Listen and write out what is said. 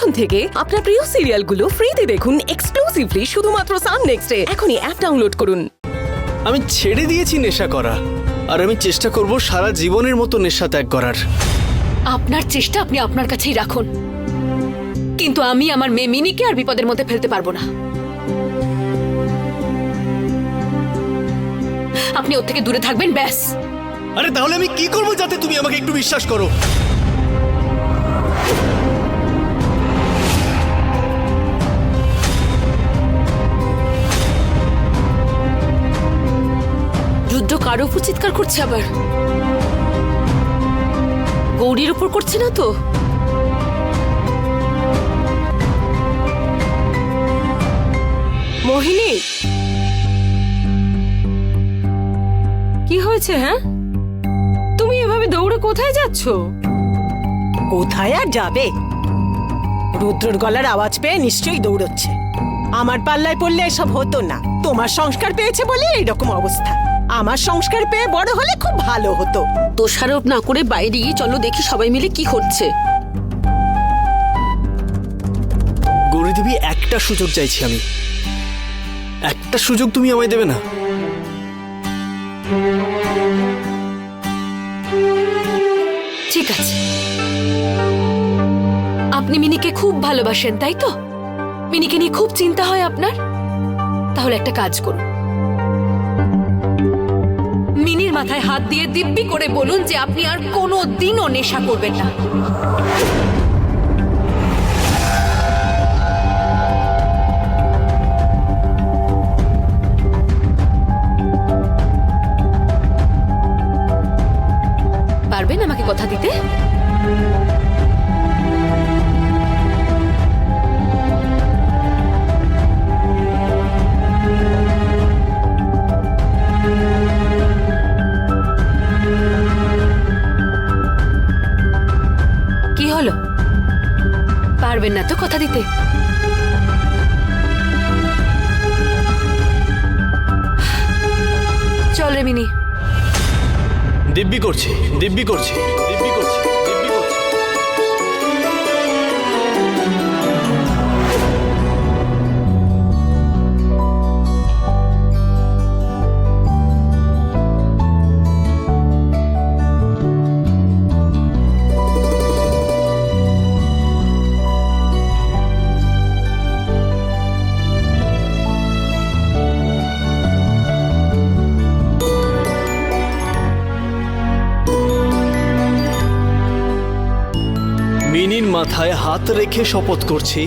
এখন থেকে আপনার প্রিয় সিরিয়ালগুলো ফ্রিতে দেখুন এক্সক্লুসিভলি শুধুমাত্র সান নেক্সটে। এখনই অ্যাপ ডাউনলোড করুন। আমি ছেড়ে দিয়েছি নেশা করা, আর আমি চেষ্টা করব সারা জীবনের মতো নেশা ত্যাগ করার। আপনার চেষ্টা আপনি আপনার কাছেই রাখুন, কিন্তু আমি আমার মেয়ে মিনিকে আর বিপদের মধ্যে ফেলতে পারবো না। আপনি ওর থেকে দূরে থাকবেন, ব্যাস। আরে তাহলে আমি কি করব যাতে তুমি আমাকে একটু বিশ্বাস করো? রুদ্র কার উপর চিৎকার করছে আবার? গৌরীর উপর করছে না তো? মোহিনী, কি হয়েছে? হ্যাঁ, তুমি এভাবে দৌড়ে কোথায় যাচ্ছ? কোথায় আর যাবে? রুদ্রর গলার আওয়াজ পেয়ে নিশ্চয়ই দৌড়চ্ছে। আমার পাল্লায় পড়লে এসব হতো না। তোমার সংস্কার পেয়েছে বলে এইরকম অবস্থা। আমার সংস্কার পেয়ে বড় হলে খুব ভালো হতো। দোষারোপ না করে বাইরে গিয়ে চলো দেখি সবাই মিলে কি করছে। গৌরীদেবী, একটা সুযোগ চাইছি আমি, একটা সুযোগ তুমি আমায় দেবে না? ঠিক আছে, আপনি মিনিকে খুব ভালোবাসেন তাই তো? মিনিকে নিয়ে খুব চিন্তা হয় আপনার? তাহলে একটা কাজ করুন, মিনির মাথায় হাত দিয়ে দিব্যি করে বলুন যে আপনি আর কোনো দিনও নেশা করবেন না। পারবেন আমাকে কথা দিতে? কি হলো, পারবেন না তো কথা দিতে? চল রে মিনি। দিব্যি করছি, দিব্যি করছি, দিব্যি করছি, দিব্যি করছি। মিনির মাথায় হাত রেখে শপথ করছি